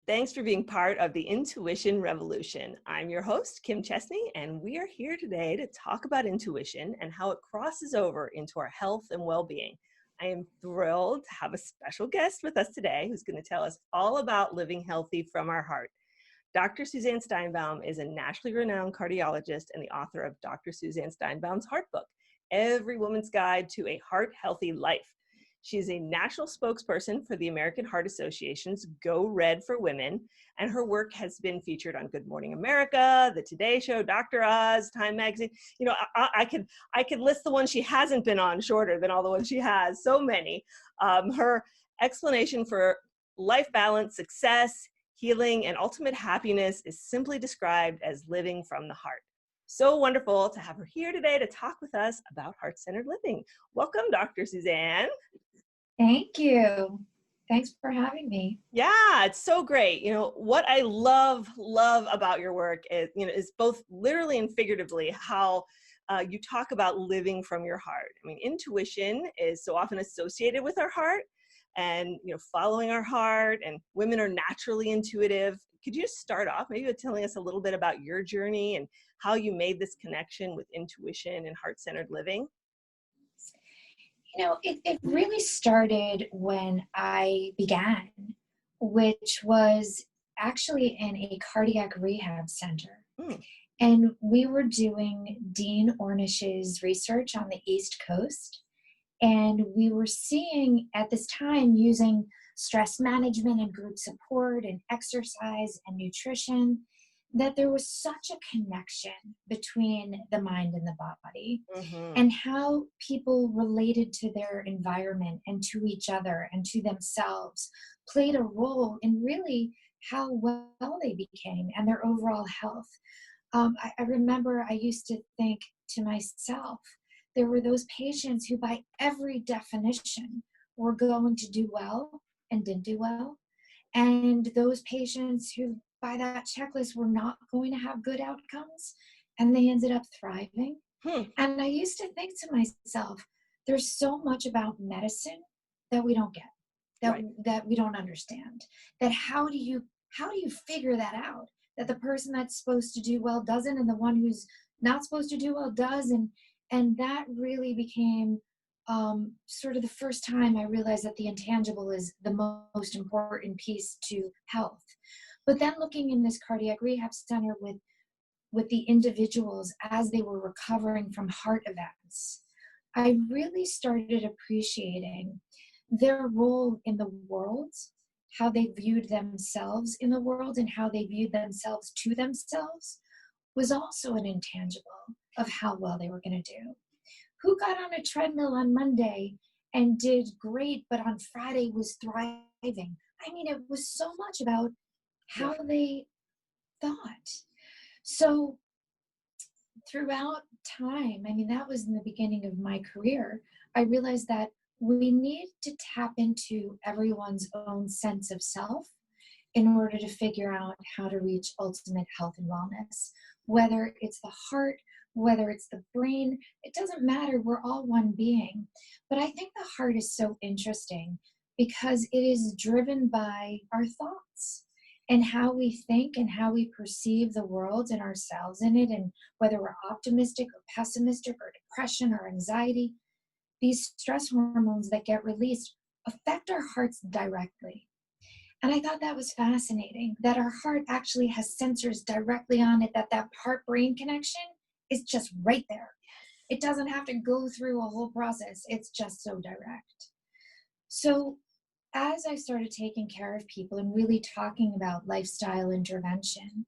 Thanks for being part of the Intuition Revolution. I'm your host, Kim Chestney, and we are here today to talk about intuition and how it crosses over into our health and well-being. I am thrilled to have a special guest with us today who's going to tell us all about living healthy from our heart. Dr. Suzanne Steinbaum is a nationally renowned cardiologist and the author of Dr. Suzanne Steinbaum's Heart Book, Every Woman's Guide to a Heart Healthy Life. She is a national spokesperson for the American Heart Association's Go Red for Women, and her work has been featured on Good Morning America, The Today Show, Dr. Oz, Time Magazine. You know, I could list the ones she hasn't been on shorter than all the ones she has, so many. Her explanation for life balance, success, healing, and ultimate happiness is simply described as living from the heart. So wonderful to have her here today to talk with us about heart-centered living. Welcome, Dr. Suzanne. Thank you. Thanks for having me. Yeah, it's so great. You know, what I love about your work is both literally and figuratively how you talk about living from your heart. I mean, intuition is so often associated with our heart and, following our heart, and women are naturally intuitive. Could you just start off maybe with telling us a little bit about your journey and how you made this connection with intuition and heart-centered living? It really started when I began, which was actually in a cardiac rehab center. And we were doing Dean Ornish's research on the East Coast. And we were seeing at this time, using stress management and group support and exercise and nutrition, that there was such a connection between the mind and the body, and how people related to their environment and to each other and to themselves played a role in really how well they became and their overall health. I remember I used to think to myself, there were those patients who by every definition were going to do well and didn't do well. And those patients who by that checklist were not going to have good outcomes, and they ended up thriving. And I used to think to myself, there's so much about medicine that we don't get, that we don't understand. That how do you figure that out? That the person that's supposed to do well doesn't, and the one who's not supposed to do well does, and that really became sort of the first time I realized that the intangible is the most important piece to health. But then looking in this cardiac rehab center with the individuals as they were recovering from heart events, I really started appreciating their role in the world, how they viewed themselves in the world, and how they viewed themselves to themselves was also an intangible of how well they were going to do. Who got on a treadmill on Monday and did great, but on Friday was thriving? I mean, it was so much about how they thought. So throughout time, I mean, that was in the beginning of my career, I realized that we need to tap into everyone's own sense of self in order to figure out how to reach ultimate health and wellness. Whether it's the heart, whether it's the brain, it doesn't matter. We're all one being. But I think the heart is so interesting because it is driven by our thoughts and how we think and how we perceive the world and ourselves in it, and whether we're optimistic or pessimistic or depression or anxiety. These stress hormones that get released affect our hearts directly. And I thought that was fascinating, that our heart actually has sensors directly on it, that heart-brain connection is just right there. It doesn't have to go through a whole process. It's just so direct. So as I started taking care of people and really talking about lifestyle intervention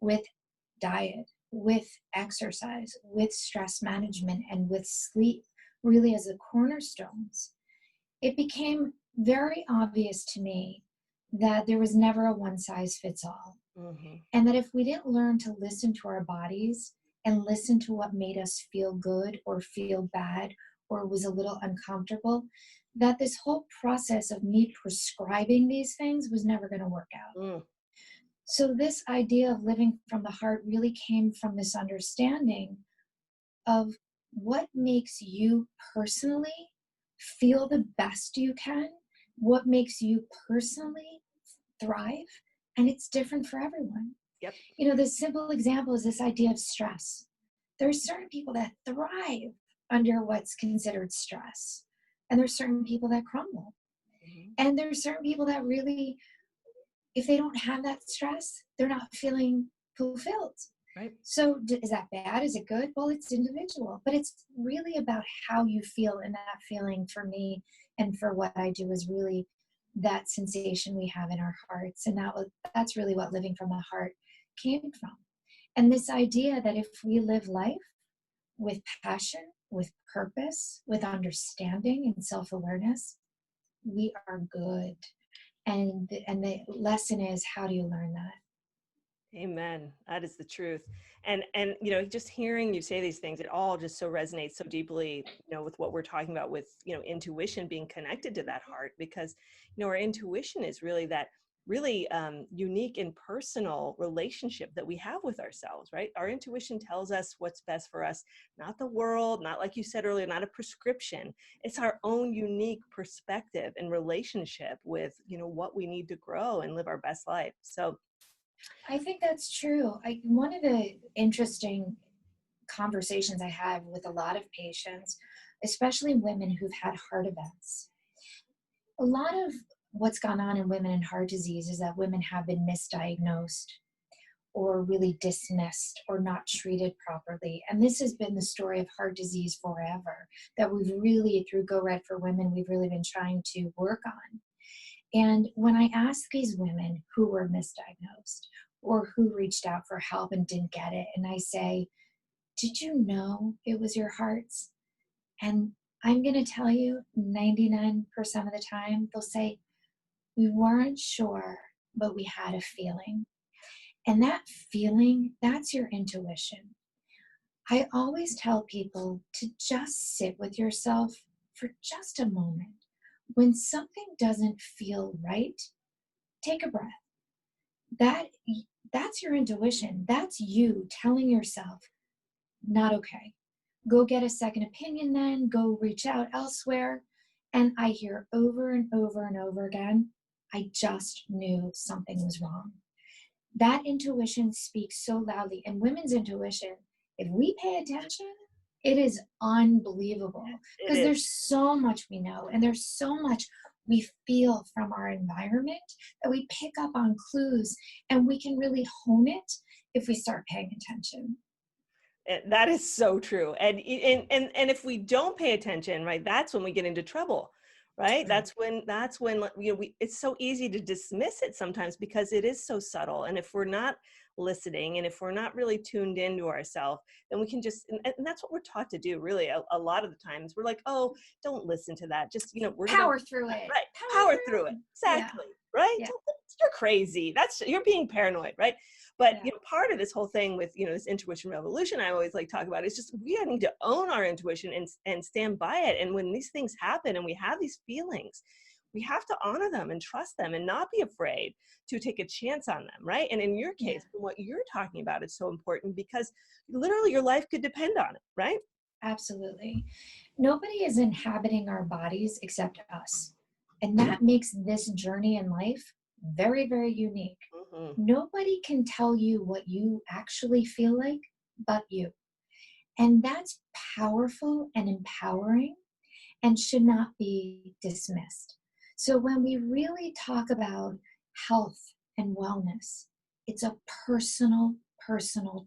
with diet, with exercise, with stress management, and with sleep, really as the cornerstones, it became very obvious to me that there was never a one-size-fits-all. And that if we didn't learn to listen to our bodies and listen to what made us feel good or feel bad or was a little uncomfortable, that this whole process of me prescribing these things was never going to work out. So this idea of living from the heart really came from this understanding of what makes you personally feel the best you can, what makes you personally thrive, and it's different for everyone. Yep. You know, the simple example is this idea of stress. There are certain people that thrive under what's considered stress, and there's certain people that crumble. Mm-hmm. And there's certain people that really, if they don't have that stress, they're not feeling fulfilled. Right. So is that bad? Is it good? Well, it's individual, but it's really about how you feel. And that feeling for me and for what I do is really that sensation we have in our hearts. And that's really what living from the heart came from. And this idea that if we live life with passion, with purpose, with understanding and self-awareness, we are good. And the lesson is, how do you learn that? Amen. That is the truth. And just hearing you say these things, it all just so resonates so deeply, with what we're talking about with, intuition being connected to that heart, because, our intuition is really that really unique and personal relationship that we have with ourselves, right? Our intuition tells us what's best for us, not the world, not, like you said earlier, not a prescription. It's our own unique perspective and relationship with, what we need to grow and live our best life. So I think that's true. One of the interesting conversations I have with a lot of patients, especially women who've had heart events, a lot of what's gone on in women in heart disease is that women have been misdiagnosed or really dismissed or not treated properly. And this has been the story of heart disease forever, that we've really, through Go Red for Women, we've really been trying to work on. And when I ask these women who were misdiagnosed or who reached out for help and didn't get it, and I say, did you know it was your heart's? And I'm going to tell you, 99% of the time, they'll say, we weren't sure, but we had a feeling. And that feeling, that's your intuition. I always tell people to just sit with yourself for just a moment. When something doesn't feel right, take a breath. That's your intuition. That's you telling yourself, not okay. Go get a second opinion then, go reach out elsewhere. And I hear over and over and over again, I just knew something was wrong. That intuition speaks so loudly. And women's intuition, if we pay attention, it is unbelievable, because there's so much we know and there's so much we feel from our environment that we pick up on clues, and we can really hone it if we start paying attention. That is so true. And if we don't pay attention, right, that's when we get into trouble, right? That's when it's so easy to dismiss it sometimes because it is so subtle. And if we're not listening and if we're not really tuned into ourselves, then we can just, and that's what we're taught to do really a lot of the times. We're like, oh, don't listen to that. Just, we're power through it. Right. Power through it. Exactly. Yeah. Right. Yeah. You're crazy. You're being paranoid. Right. But, part of this whole thing with, this intuition revolution, I always like talk about, is just, we need to own our intuition and stand by it. And when these things happen and we have these feelings, we have to honor them and trust them and not be afraid to take a chance on them. Right. And in your case, what you're talking about is so important because literally your life could depend on it. Right. Absolutely. Nobody is inhabiting our bodies except us. And that makes this journey in life very, very unique. Mm-hmm. Nobody can tell you what you actually feel like but you. And that's powerful and empowering and should not be dismissed. So when we really talk about health and wellness, it's a personal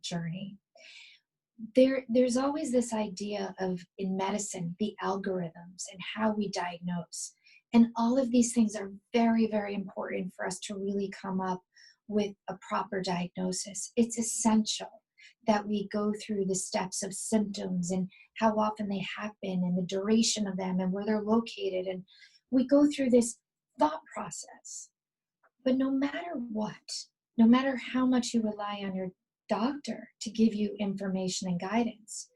journey. There's always this idea of, in medicine, the algorithms and how we diagnose. And all of these things are very, very important for us to really come up with a proper diagnosis. It's essential that we go through the steps of symptoms and how often they happen and the duration of them and where they're located. And we go through this thought process. But no matter what, no matter how much you rely on your doctor to give you information and guidance,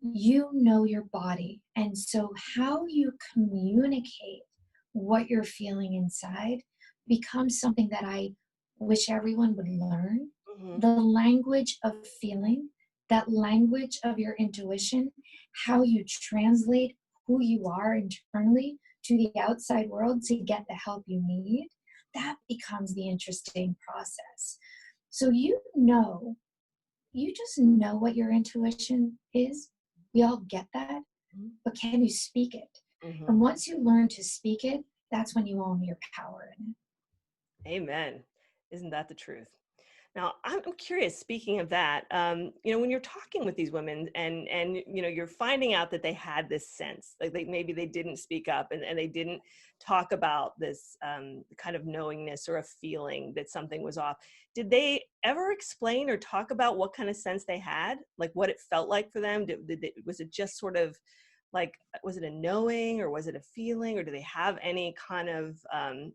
you know your body. And so how you communicate what you're feeling inside becomes something that I wish everyone would learn. Mm-hmm. The language of feeling, that language of your intuition, how you translate who you are internally to the outside world to get the help you need. that becomes the interesting process. So you just know what your intuition is. We all get that, but can you speak it? Mm-hmm. And once you learn to speak it, that's when you own your power in it. Amen. Isn't that the truth? Now, I'm curious, speaking of that, when you're talking with these women and you're finding out that they had this sense, like maybe they didn't speak up and they didn't talk about this kind of knowingness or a feeling that something was off. Did they ever explain or talk about what kind of sense they had? Like what it felt like for them? Was it just sort of like, was it a knowing or was it a feeling, or do they have any kind of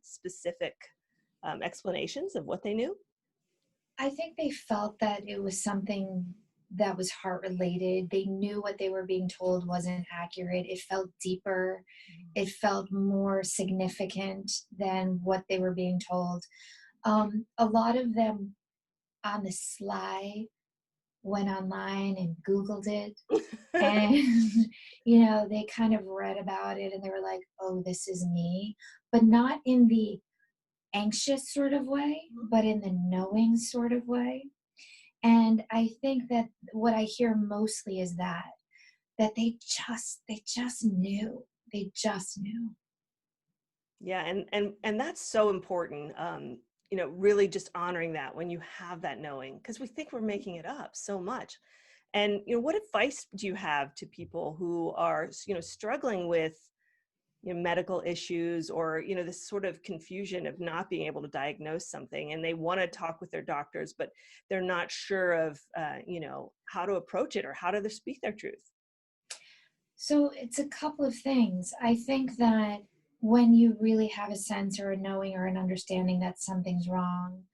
specific explanations of what they knew? I think they felt that it was something that was heart related. They knew what they were being told wasn't accurate. It felt deeper. It felt more significant than what they were being told. A lot of them on the sly went online and Googled it. And, they kind of read about it and they were like, oh, this is me, but not in the anxious sort of way, but in the knowing sort of way. And I think that what I hear mostly is that they just knew. They just knew. Yeah, and that's so important. Really just honoring that when you have that knowing, because we think we're making it up so much. And what advice do you have to people who are struggling with medical issues, or this sort of confusion of not being able to diagnose something, and they want to talk with their doctors, but they're not sure of how to approach it or how to speak their truth? So it's a couple of things. I think that when you really have a sense or a knowing or an understanding that something's wrong,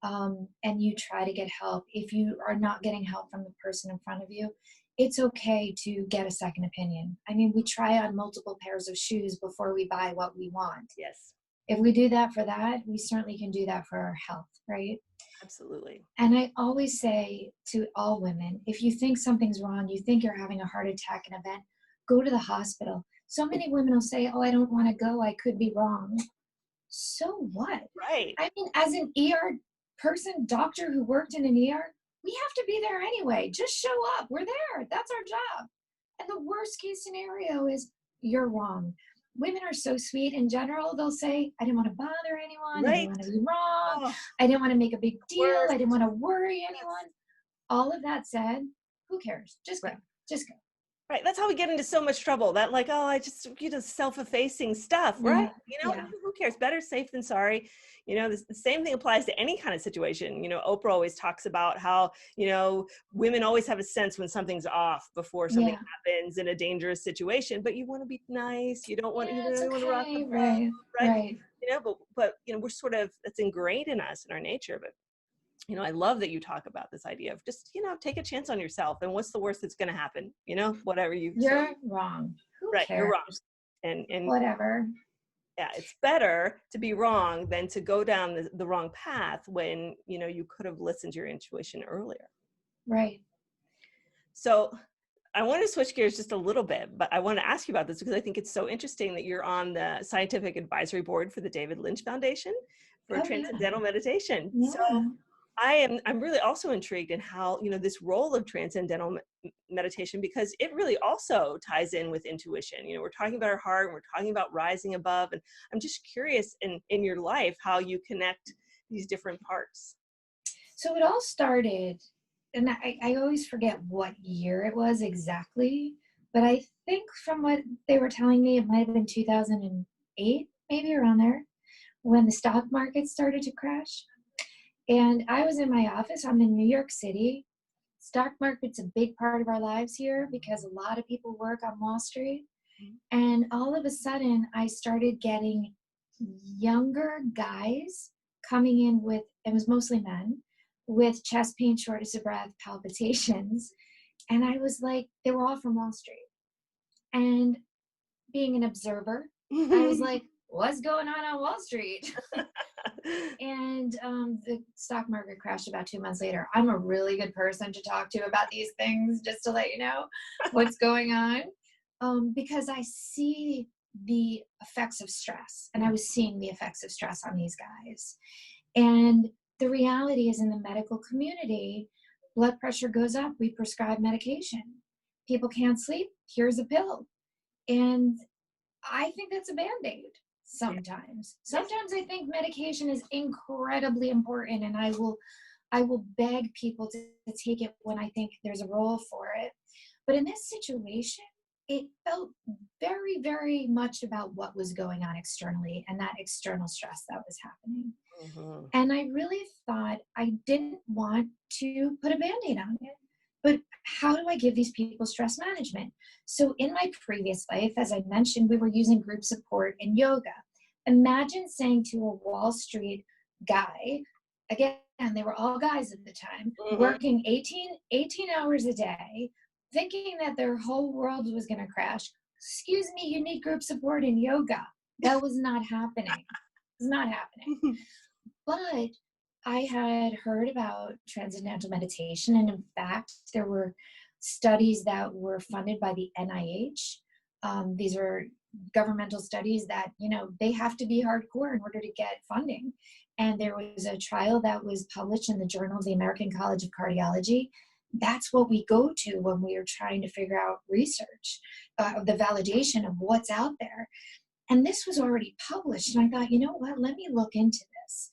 and you try to get help, if you are not getting help from the person in front of you, it's okay to get a second opinion. I mean, we try on multiple pairs of shoes before we buy what we want. Yes, If we do that for that, we certainly can do that for our health, right? absolutely. And I always say to all women, if you think something's wrong, you think you're having a heart attack, an event, go to the hospital. So many women will say, oh, I don't want to go. I could be wrong. So what? Right. I mean, as an ER person, doctor who worked in an ER, we have to be there anyway. Just show up. We're there. That's our job. And the worst case scenario is you're wrong. Women are so sweet in general. They'll say, I didn't want to bother anyone. I didn't Right. want to be wrong. Oh, I didn't want to make a big deal. worst. I didn't want to worry Yes. anyone. All of that said, who cares? Just go. Right. Just go. Right. That's how we get into so much trouble. That like, oh, I just, self-effacing stuff, right? Yeah. Who cares? Better safe than sorry. The same thing applies to any kind of situation. Oprah always talks about how, women always have a sense when something's off before something Yeah. happens in a dangerous situation, but you want to be nice. You don't want, Yeah, you it's don't want to rock the okay. boat, Right. right? Right. But we're sort of, it's ingrained in us, in our nature. But I love that you talk about this idea of just, take a chance on yourself. And what's the worst that's going to happen? Whatever you say. You're wrong. Who Right, you're cares? wrong. And Whatever. yeah, it's better to be wrong than to go down the wrong path when, you could have listened to your intuition earlier. Right. So I want to switch gears just a little bit, but I want to ask you about this because I think it's so interesting that you're on the scientific advisory board for the David Lynch Foundation for Oh, Transcendental Meditation. So yeah. I'm really also intrigued in how, this role of transcendental meditation, because it really also ties in with intuition. We're talking about our heart and we're talking about rising above. And I'm just curious in your life, how you connect these different parts. So it all started, and I always forget what year it was exactly, but I think from what they were telling me, it might have been 2008, maybe around there, when the stock market started to crash. And I was in my office. I'm in New York City. Stock market's a big part of our lives here because a lot of people work on Wall Street. And all of a sudden, I started getting younger guys coming in with, it was mostly men, with chest pain, shortness of breath, palpitations. And I was like, they were all from Wall Street. And being an observer, I was like, what's going on Wall Street? And the stock market crashed about 2 months later. I'm a really good person to talk to about these things, just to let you know what's going on. Because I see the effects of stress, and I was seeing the effects of stress on these guys. And the reality is, in the medical community, blood pressure goes up, we prescribe medication. People can't sleep, here's a pill. And I think that's a Band-Aid sometimes. Sometimes I think medication is incredibly important, and I will beg people to take it when I think there's a role for it. But in this situation, it felt very, very much about what was going on externally and that external stress that was happening. Mm-hmm. And I really thought I didn't want to put a Band-Aid on it. But how do I give these people stress management? So in my previous life, as I mentioned, we were using group support and yoga. Imagine saying to a Wall Street guy, again, they were all guys at the time, working 18 hours a day, thinking that their whole world was going to crash. Excuse me, you need group support and yoga. That was not happening. It was not happening. But I had heard about transcendental meditation, and in fact, there were studies that were funded by the NIH. These are governmental studies that, they have to be hardcore in order to get funding. And there was a trial that was published in the Journal of the American College of Cardiology. That's what we go to when we are trying to figure out research, the validation of what's out there. And this was already published. And I thought, you know what, let me look into this.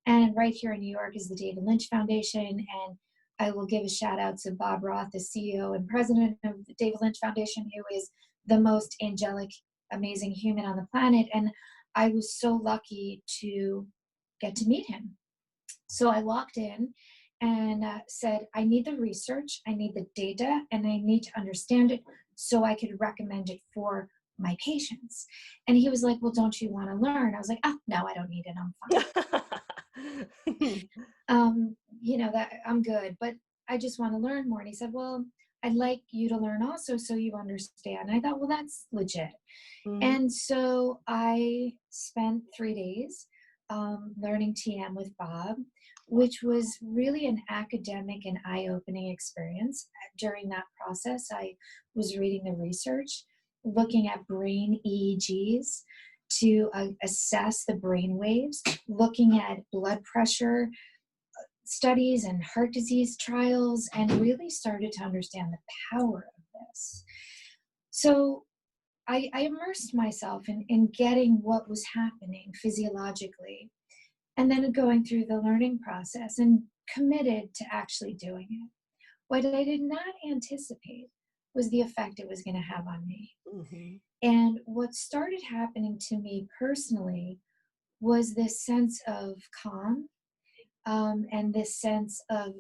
And right here in New York is the David Lynch Foundation. And I will give a shout out to Bob Roth, the CEO and president of the David Lynch Foundation, who is the most angelic, amazing human on the planet. And I was so lucky to get to meet him. So I walked in and said, I need the research, I need the data, and I need to understand it so I could recommend it for my patients. And he was like, well, don't you want to learn? I was like, no, I don't need it. I'm fine. That I'm good, but I just want to learn more. And he said, well, I'd like you to learn also so you understand. And I thought, well, that's legit. Mm-hmm. And so I spent 3 days learning TM with Bob, which was really an academic and eye-opening experience. During that process, I was reading the research, looking at brain EEGs to assess the brain waves, looking at blood pressure studies and heart disease trials, and really started to understand the power of this. So I immersed myself in getting what was happening physiologically, and then going through the learning process and committed to actually doing it. What I did not anticipate was the effect it was going to have on me. Mm-hmm. And what started happening to me personally was this sense of calm, and this sense of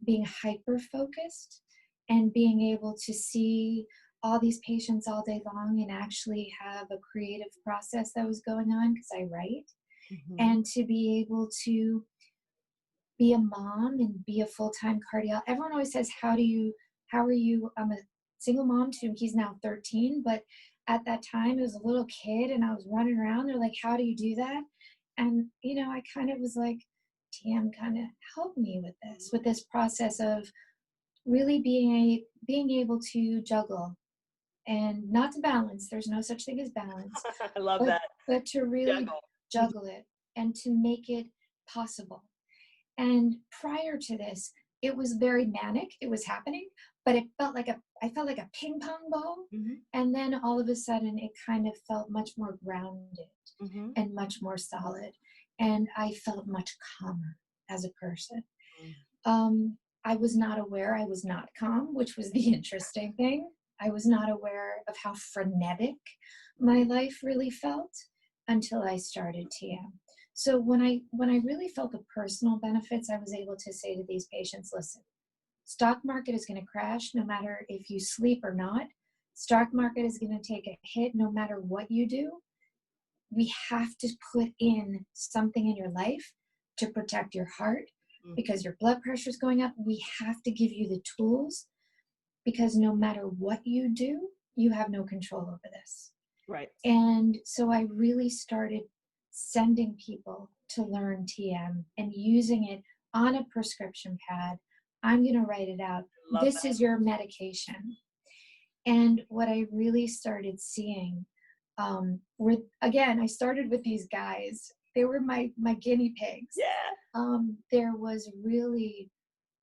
being hyper-focused and being able to see all these patients all day long and actually have a creative process that was going on because I write. Mm-hmm. And to be able to be a mom and be a full-time cardiologist. Everyone always says, how are you? I'm a single mom too. He's now 13, but at that time it was a little kid and I was running around. They're like, how do you do that? And, I kind of was like, TM kind of helped me with this process of really being able to juggle and not to balance. There's no such thing as balance. I love that. But to really juggle it and to make it possible. And prior to this, it was very manic. It was happening, but I felt like a ping pong ball. Mm-hmm. And then all of a sudden it kind of felt much more grounded, mm-hmm. and much more solid. And I felt much calmer as a person. Mm-hmm. I was not aware I was not calm, which was the interesting thing. I was not aware of how frenetic my life really felt until I started TM. So when I really felt the personal benefits, I was able to say to these patients, listen, stock market is going to crash no matter if you sleep or not. Stock market is going to take a hit no matter what you do. We have to put in something in your life to protect your heart because your blood pressure is going up. We have to give you the tools because no matter what you do, you have no control over this. Right. And so I really started sending people to learn TM and using it on a prescription pad. I'm going to write it out. This is your medication. And what I really started seeing Again, I started with these guys. They were my guinea pigs. Yeah. There was really,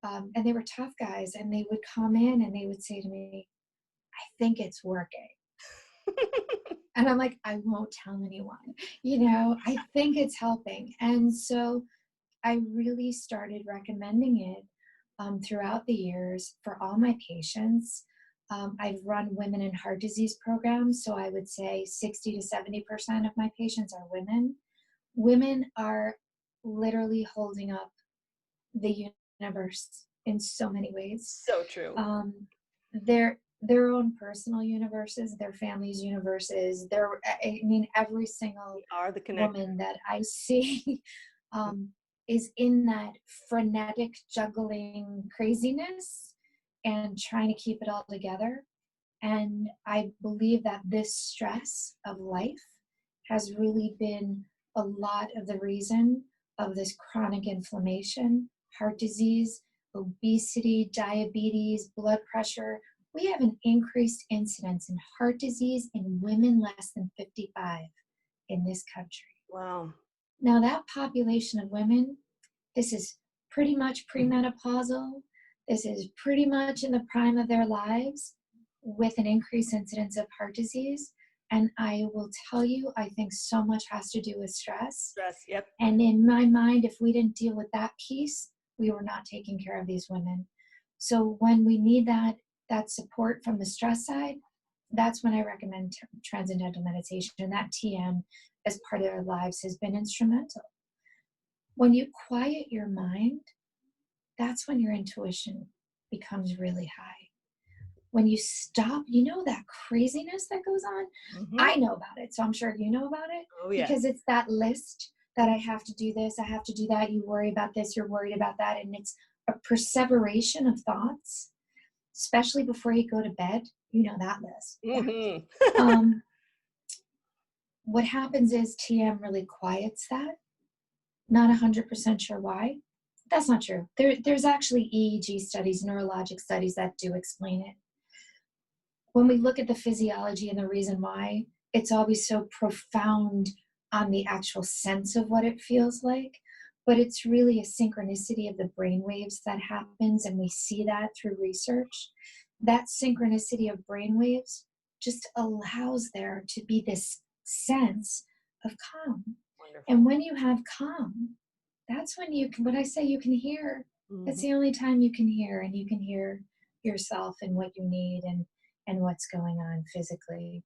and they were tough guys, and they would come in and they would say to me, I think it's working. And I'm like, I won't tell anyone, I think it's helping. And so I really started recommending it throughout the years for all my patients. I've run women in heart disease programs, so I would say 60 to 70% of my patients are women. Women are literally holding up the universe in so many ways. So true. Their own personal universes, their families' universes, every single woman that I see is in that frenetic juggling craziness and trying to keep it all together. And I believe that this stress of life has really been a lot of the reason of this chronic inflammation, heart disease, obesity, diabetes, blood pressure. We have an increased incidence in heart disease in women less than 55 in this country. Wow. Now that population of women, this is pretty much premenopausal. This is pretty much in the prime of their lives with an increased incidence of heart disease. And I will tell you, I think so much has to do with stress. Stress, yep. And in my mind, if we didn't deal with that piece, we were not taking care of these women. So when we need that support from the stress side, that's when I recommend transcendental meditation. That TM as part of their lives has been instrumental. When you quiet your mind, that's when your intuition becomes really high. When you stop, that craziness that goes on, I know about it. So I'm sure you know about it. Oh, yeah. Because it's that list that I have to do this, I have to do that. You worry about this, you're worried about that. And it's a perseveration of thoughts, especially before you go to bed. That list. Mm-hmm. What happens is TM really quiets that. Not 100% sure why. That's not true. There's actually EEG studies, neurologic studies that do explain it. When we look at the physiology and the reason why, it's always so profound on the actual sense of what it feels like, but it's really a synchronicity of the brain waves that happens, and we see that through research. That synchronicity of brain waves just allows there to be this sense of calm. Wonderful. And when you have calm, that's when you can, what I say, you can hear. That's the only time you can hear, and you can hear yourself and what you need and what's going on physically.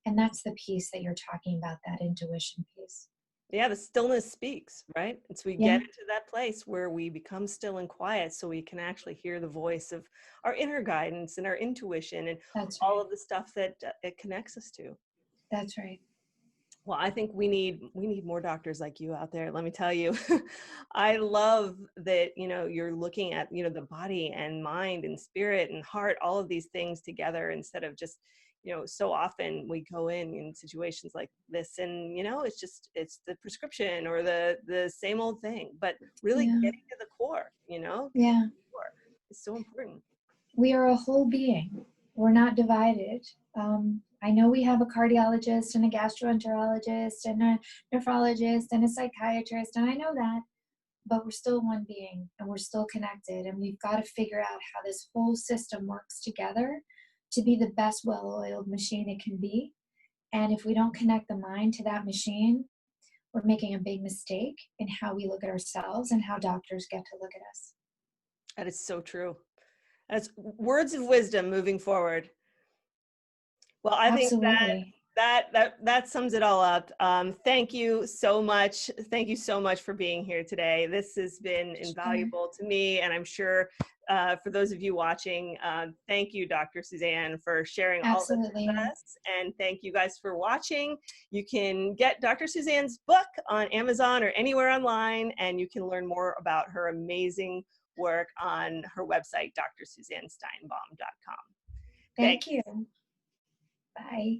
And that's the piece that you're talking about, that intuition piece. Yeah, the stillness speaks, right? It's we get into that place where we become still and quiet so we can actually hear the voice of our inner guidance and our intuition and all of the stuff that it connects us to. That's right. Well, I think we need more doctors like you out there. Let me tell you, I love that, you're looking at, the body and mind and spirit and heart, all of these things together instead of just, so often we go in situations like this and, it's the prescription or the same old thing, but really getting to the core, Yeah. It's so important. We are a whole being. We're not divided. I know we have a cardiologist and a gastroenterologist and a nephrologist and a psychiatrist, and I know that, but we're still one being and we're still connected, and we've got to figure out how this whole system works together to be the best well-oiled machine it can be. And if we don't connect the mind to that machine, we're making a big mistake in how we look at ourselves and how doctors get to look at us. That is so true. That's words of wisdom moving forward. Well, I Absolutely. think that sums it all up. Thank you so much. Thank you so much for being here today. This has been invaluable to me, and I'm sure for those of you watching, thank you, Dr. Suzanne, for sharing all this with us. And thank you guys for watching. You can get Dr. Suzanne's book on Amazon or anywhere online, and you can learn more about her amazing work on her website, drsuzannesteinbaum.com. Thank you. Bye.